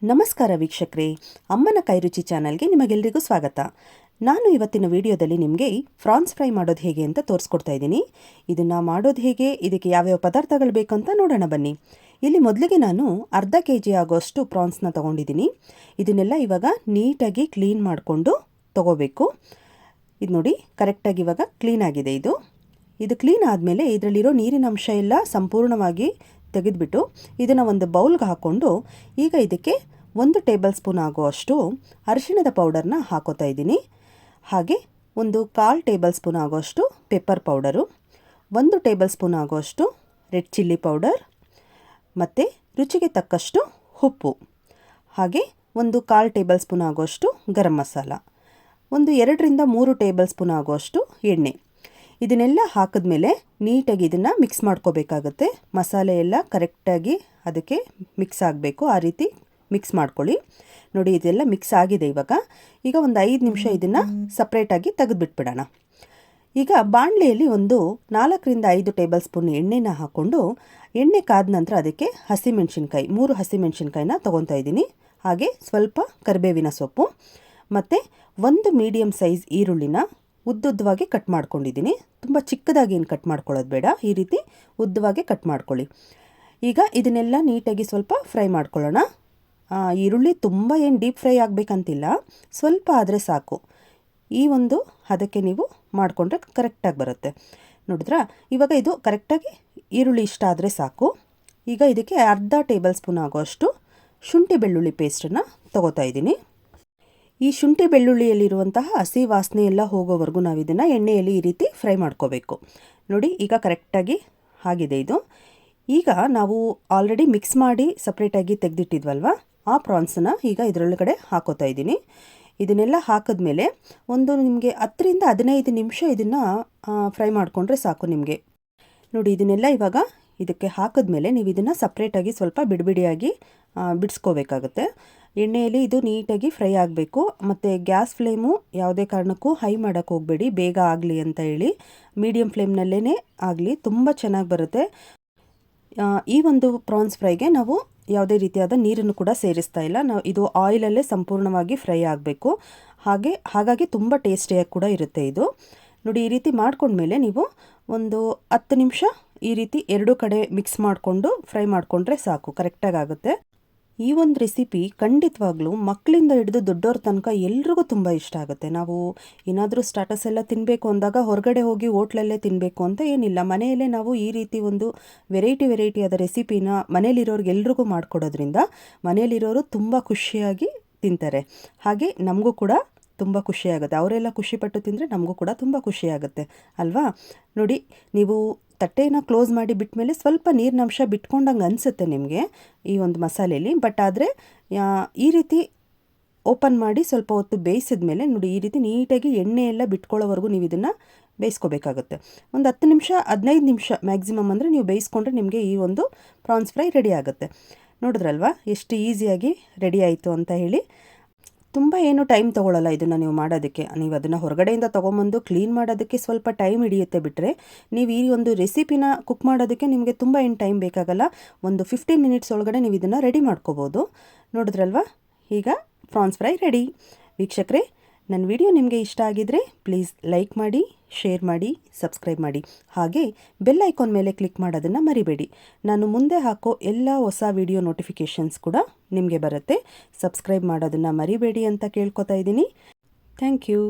ನಮಸ್ಕಾರ ವೀಕ್ಷಕರೇ, ಅಮ್ಮನ ಕೈರುಚಿ ಚಾನಲ್ಗೆ ನಿಮಗೆಲ್ಲರಿಗೂ ಸ್ವಾಗತ. ನಾನು ಇವತ್ತಿನ ವಿಡಿಯೋದಲ್ಲಿ ನಿಮಗೆ ಫ್ರಾನ್ಸ್ ಫ್ರೈ ಮಾಡೋದು ಹೇಗೆ ಅಂತ ತೋರಿಸ್ಕೊಡ್ತಾ ಇದ್ದೀನಿ. ಇದನ್ನು ಮಾಡೋದು ಹೇಗೆ, ಇದಕ್ಕೆ ಯಾವ್ಯಾವ ಪದಾರ್ಥಗಳು ಬೇಕು ಅಂತ ನೋಡೋಣ ಬನ್ನಿ. ಇಲ್ಲಿ ಮೊದಲಿಗೆ ನಾನು ಅರ್ಧ kg ಆಗೋಷ್ಟು ಪ್ರಾನ್ಸ್ನ ತೊಗೊಂಡಿದ್ದೀನಿ. ಇದನ್ನೆಲ್ಲ ಇವಾಗ ನೀಟಾಗಿ ಕ್ಲೀನ್ ಮಾಡಿಕೊಂಡು ತೊಗೋಬೇಕು. ಇದು ನೋಡಿ, ಕರೆಕ್ಟಾಗಿ ಇವಾಗ ಕ್ಲೀನ್ ಆಗಿದೆ. ಇದು ಕ್ಲೀನ್ ಆದಮೇಲೆ ಇದರಲ್ಲಿರೋ ನೀರಿನ ಅಂಶ ಎಲ್ಲ ಸಂಪೂರ್ಣವಾಗಿ ತೆಗೆದುಬಿಟ್ಟು ಇದನ್ನು ಒಂದು ಬೌಲ್ಗೆ ಹಾಕ್ಕೊಂಡು ಈಗ ಇದಕ್ಕೆ 1 ಟೇಬಲ್ ಸ್ಪೂನ್ ಆಗುವಷ್ಟು ಅರಿಶಿಣದ ಪೌಡರ್ನ ಹಾಕೋತಾ ಇದ್ದೀನಿ. ಹಾಗೆ 1/4 ಟೇಬಲ್ ಸ್ಪೂನ್ ಆಗುವಷ್ಟು ಪೆಪ್ಪರ್ ಪೌಡರು, 1 ಟೇಬಲ್ ಸ್ಪೂನ್ ಆಗುವಷ್ಟು ರೆಡ್ ಚಿಲ್ಲಿ ಪೌಡರ್, ಮತ್ತು ರುಚಿಗೆ ತಕ್ಕಷ್ಟು ಉಪ್ಪು, ಹಾಗೆ 1/4 ಟೇಬಲ್ ಸ್ಪೂನ್ ಆಗುವಷ್ಟು ಗರಂ ಮಸಾಲ, 2-3 ಟೇಬಲ್ ಸ್ಪೂನ್ ಆಗುವಷ್ಟು ಎಣ್ಣೆ. ಇದನ್ನೆಲ್ಲ ಹಾಕಿದ್ಮೇಲೆ ನೀಟಾಗಿ ಇದನ್ನು ಮಿಕ್ಸ್ ಮಾಡ್ಕೋಬೇಕಾಗುತ್ತೆ. ಮಸಾಲೆ ಎಲ್ಲ ಕರೆಕ್ಟಾಗಿ ಅದಕ್ಕೆ ಮಿಕ್ಸ್ ಆಗಬೇಕು, ಆ ರೀತಿ ಮಿಕ್ಸ್ ಮಾಡ್ಕೊಳ್ಳಿ. ನೋಡಿ, ಇದೆಲ್ಲ ಮಿಕ್ಸ್ ಆಗಿದೆ. ಈಗ ಒಂದು 5 ನಿಮಿಷ ಇದನ್ನು ಸಪ್ರೇಟಾಗಿ ತೆಗೆದುಬಿಟ್ಬಿಡೋಣ. ಈಗ ಬಾಣಲೆಯಲ್ಲಿ 4-5 ಟೇಬಲ್ ಸ್ಪೂನ್ ಎಣ್ಣೆನ ಹಾಕ್ಕೊಂಡು ಎಣ್ಣೆ ಕಾದ ನಂತರ ಅದಕ್ಕೆ ಹಸಿಮೆಣಸಿನ್ಕಾಯಿ 3 ಹಸಿಮೆಣಸಿನ್ಕಾಯಿನ ತೊಗೊತಾ ಇದ್ದೀನಿ. ಹಾಗೆ ಸ್ವಲ್ಪ ಕರಿಬೇವಿನ ಸೊಪ್ಪು ಮತ್ತು 1 ಮೀಡಿಯಮ್ ಸೈಜ್ ಈರುಳ್ಳಿನ ಉದ್ದುದ್ದವಾಗಿ ಕಟ್ ಮಾಡ್ಕೊಂಡಿದ್ದೀನಿ. ತುಂಬ ಚಿಕ್ಕದಾಗಿ ಏನು ಕಟ್ ಮಾಡ್ಕೊಳ್ಳೋದು ಬೇಡ, ಈ ರೀತಿ ಉದ್ದವಾಗಿ ಕಟ್ ಮಾಡ್ಕೊಳ್ಳಿ. ಈಗ ಇದನ್ನೆಲ್ಲ ನೀಟಾಗಿ ಸ್ವಲ್ಪ ಫ್ರೈ ಮಾಡ್ಕೊಳ್ಳೋಣ. ಈರುಳ್ಳಿ ತುಂಬ ಏನು ಡೀಪ್ ಫ್ರೈ ಆಗಬೇಕಂತಿಲ್ಲ, ಸ್ವಲ್ಪ ಆದರೆ ಸಾಕು. ಈ ಒಂದು ಹದಕ್ಕೆ ನೀವು ಮಾಡಿಕೊಂಡ್ರೆ ಕರೆಕ್ಟಾಗಿ ಬರುತ್ತೆ. ನೋಡಿದ್ರಾ, ಇವಾಗ ಇದು ಕರೆಕ್ಟಾಗಿ ಈರುಳ್ಳಿ ಇಷ್ಟ ಆದರೆ ಸಾಕು. ಈಗ ಇದಕ್ಕೆ ಅರ್ಧ ಟೇಬಲ್ ಸ್ಪೂನ್ ಆಗೋಷ್ಟು ಶುಂಠಿ ಬೆಳ್ಳುಳ್ಳಿ ಪೇಸ್ಟನ್ನು ತೊಗೋತಾ ಇದ್ದೀನಿ. ಈ ಶುಂಠಿ ಬೆಳ್ಳುಳ್ಳಿಯಲ್ಲಿರುವಂತಹ ಹಸಿ ವಾಸನೆ ಎಲ್ಲ ಹೋಗೋವರೆಗೂ ನಾವು ಇದನ್ನು ಎಣ್ಣೆಯಲ್ಲಿ ಈ ರೀತಿ ಫ್ರೈ ಮಾಡ್ಕೋಬೇಕು. ನೋಡಿ, ಈಗ ಕರೆಕ್ಟಾಗಿ ಆಗಿದೆ ಇದು. ಈಗ ನಾವು ಆಲ್ರೆಡಿ ಮಿಕ್ಸ್ ಮಾಡಿ ಸಪ್ರೇಟಾಗಿ ತೆಗೆದಿಟ್ಟಿದ್ವಲ್ವ, ಆ ಪ್ರಾನ್ಸನ್ನು ಈಗ ಇದರೊಳಗಡೆ ಹಾಕೋತಾ ಇದ್ದೀನಿ. ಇದನ್ನೆಲ್ಲ ಹಾಕಿದ್ಮೇಲೆ ನಿಮಗೆ 10-15 ನಿಮಿಷ ಇದನ್ನು ಫ್ರೈ ಮಾಡಿಕೊಂಡ್ರೆ ಸಾಕು ನಿಮಗೆ. ನೋಡಿ, ಇದನ್ನೆಲ್ಲ ಇವಾಗ ಇದಕ್ಕೆ ಹಾಕಿದ್ಮೇಲೆ ನೀವು ಇದನ್ನು ಸಪ್ರೇಟಾಗಿ ಸ್ವಲ್ಪ ಬಿಡಿಬಿಡಿಯಾಗಿ ಬಿಡಿಸ್ಕೋಬೇಕಾಗುತ್ತೆ. ಎಣ್ಣೆಯಲ್ಲಿ ಇದು ನೀಟಾಗಿ ಫ್ರೈ ಆಗಬೇಕು. ಮತ್ತು ಗ್ಯಾಸ್ ಫ್ಲೇಮು ಯಾವುದೇ ಕಾರಣಕ್ಕೂ ಹೈ ಮಾಡೋಕ್ಕೆ ಹೋಗಬೇಡಿ, ಬೇಗ ಆಗಲಿ ಅಂತ ಹೇಳಿ ಮೀಡಿಯಮ್ ಫ್ಲೇಮ್ನಲ್ಲೇ ಆಗಲಿ, ತುಂಬ ಚೆನ್ನಾಗಿ ಬರುತ್ತೆ. ಈ ಒಂದು ಪ್ರಾನ್ಸ್ ಫ್ರೈಗೆ ನಾವು ಯಾವುದೇ ರೀತಿಯಾದ ನೀರನ್ನು ಕೂಡ ಸೇರಿಸ್ತಾ ಇಲ್ಲ. ಇದು ಆಯಿಲಲ್ಲೇ ಸಂಪೂರ್ಣವಾಗಿ ಫ್ರೈ ಆಗಬೇಕು. ಹಾಗಾಗಿ ತುಂಬ ಟೇಸ್ಟಿಯಾಗಿ ಕೂಡ ಇರುತ್ತೆ ಇದು. ನೋಡಿ, ಈ ರೀತಿ ಮಾಡ್ಕೊಂಡ್ಮೇಲೆ ನೀವು 10 ನಿಮಿಷ ಈ ರೀತಿ 2 ಕಡೆ ಮಿಕ್ಸ್ ಮಾಡಿಕೊಂಡು ಫ್ರೈ ಮಾಡಿಕೊಂಡ್ರೆ ಸಾಕು, ಕರೆಕ್ಟಾಗಿ ಆಗುತ್ತೆ. ಈ ಒಂದು ರೆಸಿಪಿ ಖಂಡಿತವಾಗ್ಲೂ ಮಕ್ಕಳಿಂದ ಹಿಡಿದು ದೊಡ್ಡವ್ರ ತನಕ ಎಲ್ರಿಗೂ ತುಂಬ ಇಷ್ಟ ಆಗುತ್ತೆ. ನಾವು ಏನಾದರೂ ಸ್ಟಾರ್ಟರ್ಸ್ ಎಲ್ಲ ತಿನ್ನಬೇಕು ಅಂದಾಗ ಹೊರಗಡೆ ಹೋಗಿ ಹೋಟ್ಲಲ್ಲೇ ತಿನ್ನಬೇಕು ಅಂತ ಏನಿಲ್ಲ, ಮನೆಯಲ್ಲೇ ನಾವು ಈ ರೀತಿ ಒಂದು ವೆರೈಟಿಯಾದ ರೆಸಿಪಿನ ಮನೇಲಿರೋರ್ಗೆ ಎಲ್ರಿಗೂ ಮಾಡಿಕೊಡೋದ್ರಿಂದ ಮನೇಲಿರೋರು ತುಂಬ ಖುಷಿಯಾಗಿ ತಿಂತಾರೆ. ಹಾಗೆ ನಮಗೂ ಕೂಡ ತುಂಬ ಖುಷಿಯಾಗುತ್ತೆ. ಅವರೆಲ್ಲ ಖುಷಿಪಟ್ಟು ತಿಂದರೆ ನಮಗೂ ಕೂಡ ತುಂಬ ಖುಷಿಯಾಗುತ್ತೆ ಅಲ್ವಾ? ನೋಡಿ, ನೀವು ತಟ್ಟೆನ ಕ್ಲೋಸ್ ಮಾಡಿ ಬಿಟ್ಮೇಲೆ ಸ್ವಲ್ಪ ನೀರಿನಂಶ ಬಿಟ್ಕೊಂಡಂಗೆ ಅನಿಸುತ್ತೆ ನಿಮಗೆ ಈ ಒಂದು ಮಸಾಲೆಯಲ್ಲಿ. ಬಟ್ ಆದರೆ ಈ ರೀತಿ ಓಪನ್ ಮಾಡಿ ಸ್ವಲ್ಪ ಹೊತ್ತು ಬೇಯಿಸಿದ್ಮೇಲೆ ನೋಡಿ, ಈ ರೀತಿ ನೀಟಾಗಿ ಎಣ್ಣೆ ಎಲ್ಲ ಬಿಟ್ಕೊಳ್ಳೋವರೆಗೂ ನೀವು ಇದನ್ನು ಬೇಯಿಸ್ಕೋಬೇಕಾಗುತ್ತೆ. 10 ನಿಮಿಷ 15 ನಿಮಿಷ ಮ್ಯಾಕ್ಸಿಮಮ್ ಅಂದರೆ ನೀವು ಬೇಯಿಸ್ಕೊಂಡ್ರೆ ನಿಮಗೆ ಈ ಒಂದು ಪ್ರಾನ್ಸ್ ಫ್ರೈ ರೆಡಿ ಆಗುತ್ತೆ. ನೋಡಿದ್ರಲ್ವಾ ಎಷ್ಟು ಈಸಿಯಾಗಿ ರೆಡಿ ಆಯಿತು ಅಂತ ಹೇಳಿ. ತುಂಬ ಏನು ಟೈಮ್ ತೊಗೊಳ್ಳಲ್ಲ ಇದನ್ನು ನೀವು ಮಾಡೋದಕ್ಕೆ. ನೀವು ಅದನ್ನು ಹೊರಗಡೆಯಿಂದ ತೊಗೊಂಬಂದು ಕ್ಲೀನ್ ಮಾಡೋದಕ್ಕೆ ಸ್ವಲ್ಪ ಟೈಮ್ ಹಿಡಿಯುತ್ತೆ. ಬಿಟ್ಟರೆ ನೀವು ಈ ಒಂದು ರೆಸಿಪಿನ ಕುಕ್ ಮಾಡೋದಕ್ಕೆ ನಿಮಗೆ ತುಂಬ ಏನು ಟೈಮ್ ಬೇಕಾಗಲ್ಲ. 15 ಮಿನಿಟ್ಸ್ ಒಳಗಡೆ ನೀವು ಇದನ್ನು ರೆಡಿ ಮಾಡ್ಕೋಬೋದು. ನೋಡಿದ್ರಲ್ವಾ, ಈಗ ಪ್ರಾನ್ಸ್ ಫ್ರೈ ರೆಡಿ. ವೀಕ್ಷಕರೇ, ನನ್ನ ವಿಡಿಯೋ ನಿಮಗೆ ಇಷ್ಟ ಆಗಿದರೆ ಪ್ಲೀಸ್ ಲೈಕ್ ಮಾಡಿ, ಶೇರ್ ಮಾಡಿ, ಸಬ್ಸ್ಕ್ರೈಬ್ ಮಾಡಿ. ಹಾಗೆ ಬೆಲ್ ಐಕಾನ್ ಮೇಲೆ ಕ್ಲಿಕ್ ಮಾಡೋದನ್ನು ಮರಿಬೇಡಿ. ನಾನು ಮುಂದೆ ಹಾಕೋ ಎಲ್ಲ ಹೊಸ ವಿಡಿಯೋ ನೋಟಿಫಿಕೇಷನ್ಸ್ ಕೂಡ ನಿಮಗೆ ಬರುತ್ತೆ. ಸಬ್ಸ್ಕ್ರೈಬ್ ಮಾಡೋದನ್ನು ಮರಿಬೇಡಿ ಅಂತ ಕೇಳ್ಕೊತಾ ಇದ್ದೀನಿ. Thank you.